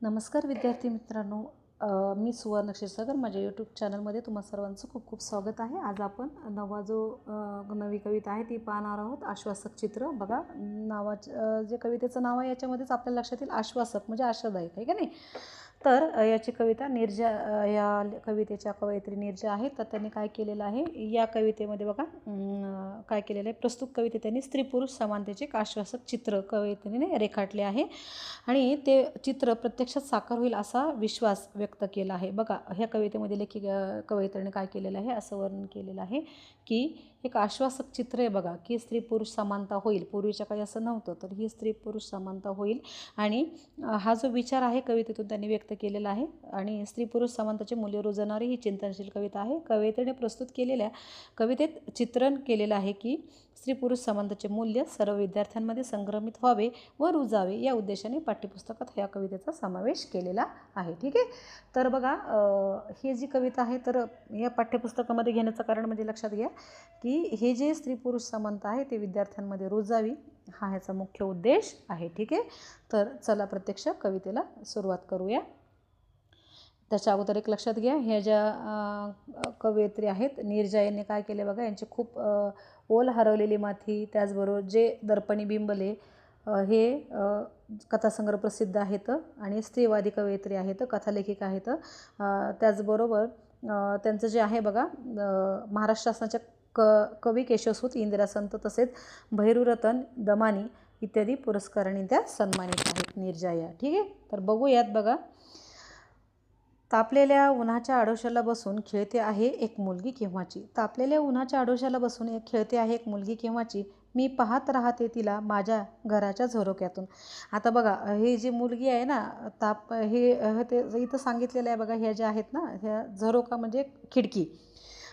नमस्कार विद्यार्थी मित्रांनो, मी सुवर्ण क्षीरसागर माझ्या यूट्यूब चॅनलमध्ये तुम्हा सर्वांचं खूप खूप स्वागत आहे. आज आपण नवी कविता आहे ती पाहणार आहोत. आश्वासक चित्र. बघा जे कवितेचं नाव आहे याच्यामध्येच आपल्या लक्षात येईल आश्वासक म्हणजे आशादायक आहे का नाही. तर याची कविता या कवितेच्या कवयित्री निर्जा आहेत. तर त्यांनी काय केलेलं आहे या कवितेमध्ये बघा काय केलेलं आहे. प्रस्तुत कवितेत त्यांनी स्त्री पुरुष समानतेचे एक आश्वासक चित्र कवयित्रीने रेखाटले आहे आणि ते चित्र प्रत्यक्षात साकार होईल असा विश्वास व्यक्त केला आहे. बघा ह्या कवितेमध्ये कवयित्रीने काय केलेलं आहे असं वर्णन केलेलं आहे की एक आश्वासक चित्र आहे बघा की स्त्री पुरुष समानता होईल. पूर्वीच्या काही असं नव्हतं, तर ही स्त्री पुरुष समानता होईल आणि हा जो विचार आहे कवितेतून त्यांनी व्यक्त केलेला आहे आणि स्त्री पुरुष समानतेचे मूल्य रुजवणारी ही चिंतनशील कविता आहे. कवयित्रीने प्रस्तुत केलेल्या कवितेत चित्रण केलेलं आहे की स्त्री पुरुष समानतेचे मूल्य सर्व विद्यार्थ्यांमध्ये संक्रमित व्हावे व रुजावे या उद्देशाने पाठ्यपुस्तकात या कवितेचा समावेश केलेला आहे. ठीक आहे. तर बघा ही जी कविता आहे तर या पाठ्यपुस्तकामध्ये घेण्याचं कारण म्हणजे लक्षात घ्या की हे जे स्त्री पुरुष समानता आहे ते विद्यार्थ्यांमध्ये रुजावी हा ह्याचा मुख्य उद्देश आहे. ठीक आहे. तर चला प्रत्यक्ष कवितेला सुरुवात करूया. त्याच्या अगोदर एक लक्षात घ्या, ह्या ज्या कवयित्री आहेत निर्जा यांनी काय केले बघा, यांचे खूप ओल हरवलेली माथी, त्याचबरोबर जे दर्पणी बिंबले हे कथासंग्रह प्रसिद्ध आहेत आणि स्त्रीवादी कवयित्री आहेत, कथालेखिका आहेत. त्याचबरोबर त्यांचं जे आहे बघा महाराष्ट्र शासनाच्या कवी केशवसूत, इंदिरा संत तसेच भैरूरतन दमानी इत्यादी पुरस्कारांनी त्या सन्मानित आहेत निर्जा या. ठीक आहे. तर बघूयात बघा. तापलेल्या उन्हाच्या आडोशाला बसून खेळते आहे एक मुलगी केव्हाची. तापलेल्या उन्हाच्या आडोशाला बसून खेळते आहे एक मुलगी केव्हाची. मी पाहत राहते तिला माझ्या घराच्या झरोक्यातून. आता बघा ही जी मुलगी आहे ना, ते इथं सांगितलेलं आहे बघा, ह्या ज्या आहेत ना ह्या झरोका म्हणजे खिडकी.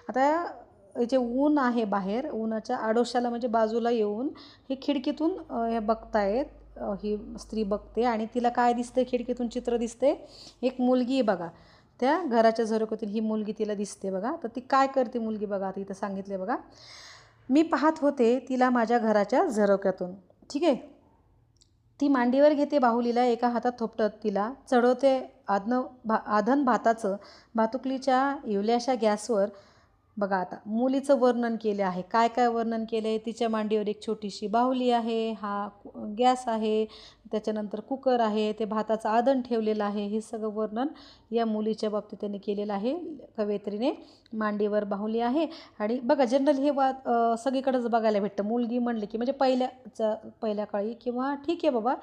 आता जे ऊन आहे बाहेर, उन्हाच्या आडोशाला म्हणजे बाजूला येऊन हे खिडकीतून हे बघतायत. ही स्त्री बघते आणि तिला काय दिसते, खिडकीतून चित्र दिसते, एक मुलगी बघा. त्या घराच्या झरोक्यातून ही मुलगी तिला दिसते बघा. तर ती काय करते मुलगी बघा, आता इथं सांगितले बघा, मी पाहत होते तिला माझ्या घराच्या झरोक्यातून. ठीक आहे. ती मांडीवर घेते बाहुलीला, एका हातात थोपटत तिला चढवते आधन भाताचं भातुकलीच्या इवल्याशा गॅसवर. बघा आता मुलीचं वर्णन केले आहे. काय काय वर्णन केलं आहे. तिच्या मांडीवर एक छोटीशी बाहुली आहे, हा गॅस आहे, त्याच्यानंतर कुकर आहे, ते भाताचं आधण ठेवलेलं आहे. हे सगळं वर्णन या मुलीच्या बाबतीत त्यांनी केलेलं आहे. कवयित्रीने मांडीवर बाहुली आहे आणि बघा जनरल हे सगळीकडेच बघायला भेटतं. मुलगी म्हणली की म्हणजे पहिल्या काळी किंवा ठीक आहे बाबा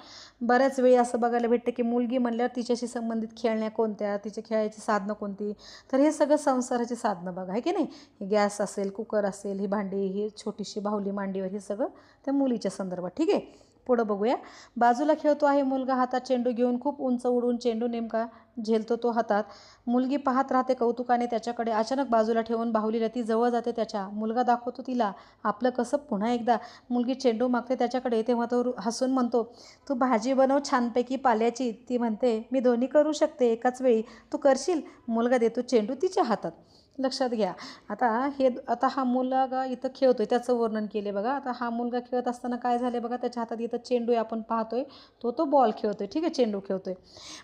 बऱ्याच वेळी असं बघायला भेटतं की मुलगी म्हणल्यावर तिच्याशी संबंधित खेळण्या कोणत्या, तिच्या खेळायची साधनं कोणती. तर हे सगळं संसाराची साधनं बघा आहे की नाही. गॅस असेल, कुकर असेल, ही भांडी, ही छोटीशी बाहुली मांडीवर, हे सगळं त्या मुलीच्या संदर्भात. ठीक आहे. पुढं बघूया. बाजूला खेळतो आहे मुलगा हातात चेंडू घेऊन, खूप उंच उडून चेंडू नेमका झेलतो तो हातात. मुलगी पाहत राहते कौतुकाने त्याच्याकडे, अचानक बाजूला ठेवून बाहुलीला ती जवळ जाते त्याच्या. मुलगा दाखवतो तिला आपलं कसं पुन्हा एकदा. मुलगी चेंडू मागते त्याच्याकडे, तेव्हा तो हसून म्हणतो, तू भाजी बनव छानपैकी पाल्याची. ती म्हणते, मी दोन्ही करू शकते एकाच वेळी, तू करशील. मुलगा देतो चेंडू तिच्या हातात. लक्षात घ्या. आता हा मुलगा इथं खेळतोय त्याचं वर्णन केले बघा. आता हा मुलगा खेळत असताना काय झाले बघा, त्याच्या हातात इथं चेंडू आहे, आपण पाहतोय तो बॉल खेळतोय. ठीक आहे. चेंडू खेळतोय.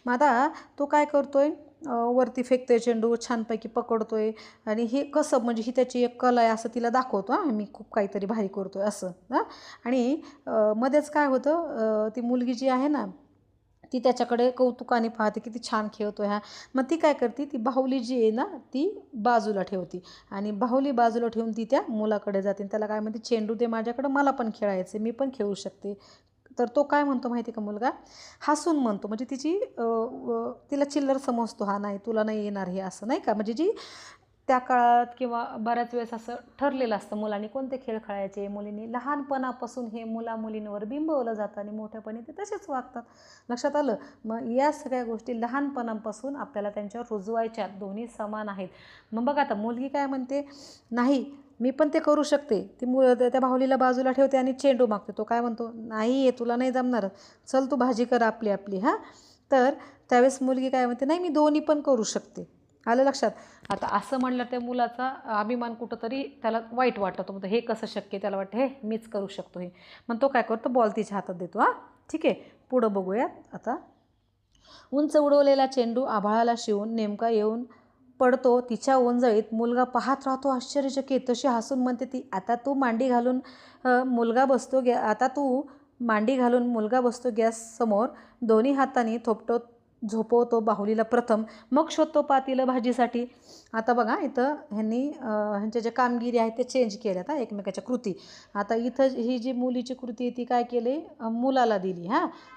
मग आता तो काय करतोय, वरती फेकतोय चेंडू, छानपैकी पकडतोय आणि हे कसं म्हणजे ही त्याची एक कला आहे असं तिला दाखवतो, मी खूप काहीतरी भारी करतोय असं. आणि मध्येच काय होतं, ती मुलगी जी आहे ना ती त्याच्याकडे कौतुकाने पाहते, किती छान खेळतोय हा. मग ती काय करते, ती बाहुली जी आहे ना ती बाजूला ठेवते आणि बाहुली बाजूला ठेवून ती त्या मुलाकडे जाते. त्याला काय म्हणते, चेंडू दे माझ्याकडं, मला पण खेळायचे, मी पण खेळू शकते. तर तो काय म्हणतो माहिती का मुलगा, हसून म्हणतो, म्हणजे तिला चिल्लर समजतो, हा नाही तुला नाही येणार हे असं नाही का. म्हणजे जी त्या काळात किंवा बऱ्याच वेळेस असं ठरलेलं असतं मुलांनी कोणते खेळ खेळायचे. मुलींनी लहानपणापासून हे मुलींवर बिंबवलं जातं आणि मोठ्यापणी ते तसेच वागतात. लक्षात आलं. मग या सगळ्या गोष्टी लहानपणापासून आपल्याला त्यांच्यावर रुजवायच्या, दोन्ही समान आहेत. मग बघा आता मुलगी काय म्हणते, नाही मी पण ते करू शकते. त्या बाहुलीला बाजूला ठेवते आणि चेंडू मागते. तो काय म्हणतो, नाही तुला नाही जमणार, चल तू भाजी कर आपली आपली. तर त्यावेळेस मुलगी काय म्हणते, नाही मी दोन्ही पण करू शकते. आलं लक्षात. आता असं म्हणलं त्या मुलाचा अभिमान कुठंतरी त्याला वाईट वाटतं. म्हणतो हे कसं शक्य, त्याला वाटतं हे मीच करू शकतो हे. मग तो काय करतो, बॉल तिच्या हातात देतो. ठीक आहे. पुढं बघूयात आता. उंच उडवलेला चेंडू आभाळाला शिवून नेमका येऊन पडतो तिच्या ओंजळीत. मुलगा पाहत राहतो आश्चर्यचकित. तशी हसून म्हणते ती, आता तू मांडी घालून मुलगा बसतो गॅससमोर. दोन्ही हातांनी झोपवतो बाहुलीला प्रथम, मग शोधतो पातेलं भाजीसाठी. आता बघा इथं ह्यांच्या ज्या कामगिरी आहेत ते चेंज केल्यात एकमेकाच्या कृती. आता इथं ही जी मुलीची कृती आहे ती काय केली, मुलाला दिली.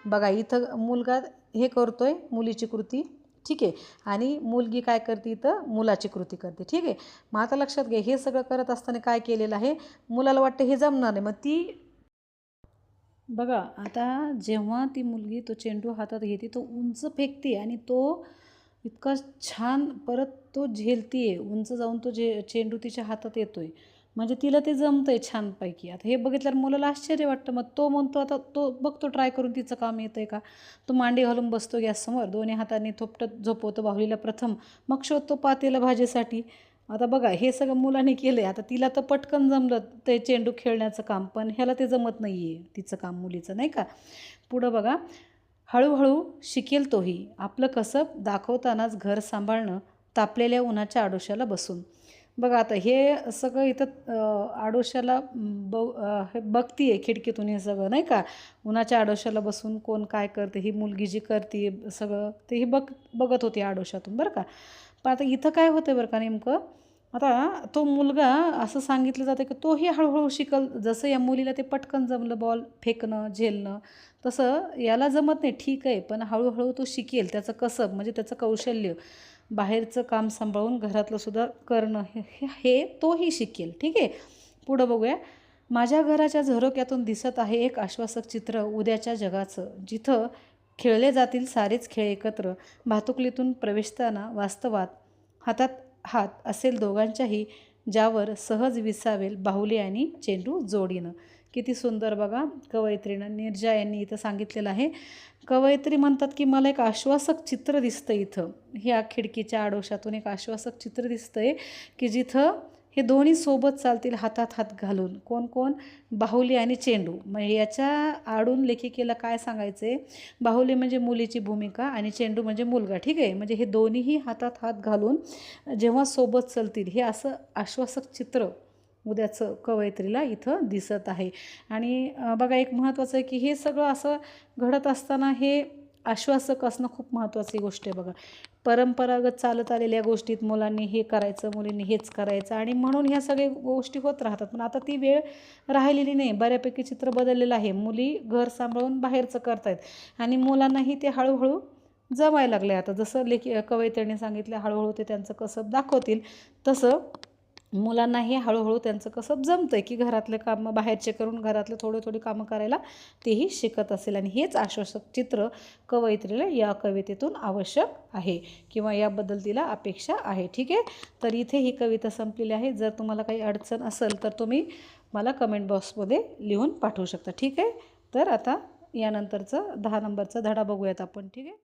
बघा इथं मुलगा हे करतोय मुलीची कृती, ठीक आहे, आणि मुलगी काय करते, इथं मुलाची कृती करते, ठीक आहे. मग आता लक्षात घ्या, हे सगळं करत असताना काय केलेलं आहे, मुलाला वाटतं हे जमणार नाही. मग ती बघा आता जेव्हा ती मुलगी तो चेंडू हातात घेते तो उंच फेकते आणि तो इतका छान परत तो झेलतीये, उंच जाऊन तो चेंडू तिच्या हातात येतोय, म्हणजे तिला ते जमतंय छानपैकी. आता हे बघितल्यावर मुलाला आश्चर्य वाटतं. मग तो म्हणतो, आता तो बघतो ट्राय करून तिचं काम येतंय का. तो मांडी घालून बसतो गॅससमोर, दोन्ही हातांनी झोपवतो बाहुलीला प्रथम, मग शोधतो पातेलं भाजीसाठी. आता बघा हे सगळं मुलाने केलं आहे. आता तिला तर पटकन जमलं ते चेंडू खेळण्याचं काम, पण ह्याला ते जमत नाही आहे तिचं काम, मुलीचं, नाही का. पुढं बघा, हळूहळू शिकेल तोही आपलं कसब दाखवतानाच घर सांभाळणं तापलेल्या उन्हाच्या आडोशाला बसून. बघा आता हे सगळं इथं आडोशाला हे बघतीये खिडकीतून हे सगळं, नाही का. उन्हाच्या आडोशाला बसून कोण काय करते, ही मुलगी जी करते सगळं ते ही बघत होती आडोशातून, बरं का. पण आता इथं काय होतं बरं का नेमकं, आता तो मुलगा असं सांगितलं जातं की तोही हळूहळू शिकल. जसं या मुलीला ते पटकन जमलं बॉल फेकणं झेलणं, तसं याला जमत नाही, ठीक आहे, पण हळूहळू तो शिकेल. त्याचं कसब म्हणजे त्याचं कौशल्य, बाहेरचं काम सांभाळून घरातलं सुद्धा करणं हे तोही शिकेल, ठीक आहे. पुढं बघूया. माझ्या घराच्या झरोक्यातून दिसत आहे एक आश्वासक चित्र उद्याच्या जगाचं, जिथं खेळले जातील सारेच खेळ एकत्र. भातुकलीतून प्रवेशताना वास्तवात हातात हात असेल दोघांच्याही, ज्यावर सहज विसावेल बाहुली आणि चेंडू जोडीनं. किती सुंदर बघा कवयित्रीनं नीरजा यांनी इथं सांगितलेलं आहे. कवयित्री म्हणतात की मला एक आश्वासक चित्र दिसतं इथं, ह्या खिडकीच्या आडोशातून एक आश्वासक चित्र दिसतंय की जिथं हे दोन्ही सोबत चालतील हातात हात घालून. कोण कोण, बाहुली आणि चेंडू. म्हणजे याच्या आडून लेखिकेला काय सांगायचं आहे, बाहुली म्हणजे मुलीची भूमिका आणि चेंडू म्हणजे मुलगा, ठीक आहे. म्हणजे हे दोन्हीही हातात हात घालून जेव्हा सोबत चालतील, हे असं आश्वासक चित्र उद्याचं कवयित्रीला इथं दिसत आहे. आणि बघा एक महत्त्वाचं आहे की हे सगळं असं घडत असताना हे आश्वासक असणं खूप महत्त्वाची गोष्ट आहे. बघा परंपरागत चालत आलेल्या गोष्टीत मुलांनी हे करायचं, मुलींनी हेच करायचं, आणि म्हणून ह्या सगळ्या गोष्टी होत राहतात. पण आता ती वेळ राहिलेली नाही, बऱ्यापैकी चित्र बदललेलं आहे. मुली घर सांभाळून बाहेरचं करतायत आणि मुलांनाही ते हळूहळू जमायला लागले. आता जसं कवयित्रीने सांगितलं हळूहळू ते त्यांचं कसब दाखवतील, तसं मुलांनाही हळूहळू त्यांचं कसब जमतं आहे की घरातले कामं बाहेरचे करून घरातले थोडी कामं करायला तेही शिकत असेल. आणि हेच आश्वासक चित्र कवयित्रीला या कवितेतून आवश्यक आहे किंवा याबद्दल तिला अपेक्षा आहे, ठीक आहे. तर इथे ही कविता संपलेली आहे. जर तुम्हाला काही अडचण असेल तर तुम्ही मला कमेंट बॉक्समध्ये लिहून पाठवू शकता, ठीक आहे. तर आता यानंतरचं 10 नंबरचा धडा बघूयात आपण, ठीक आहे.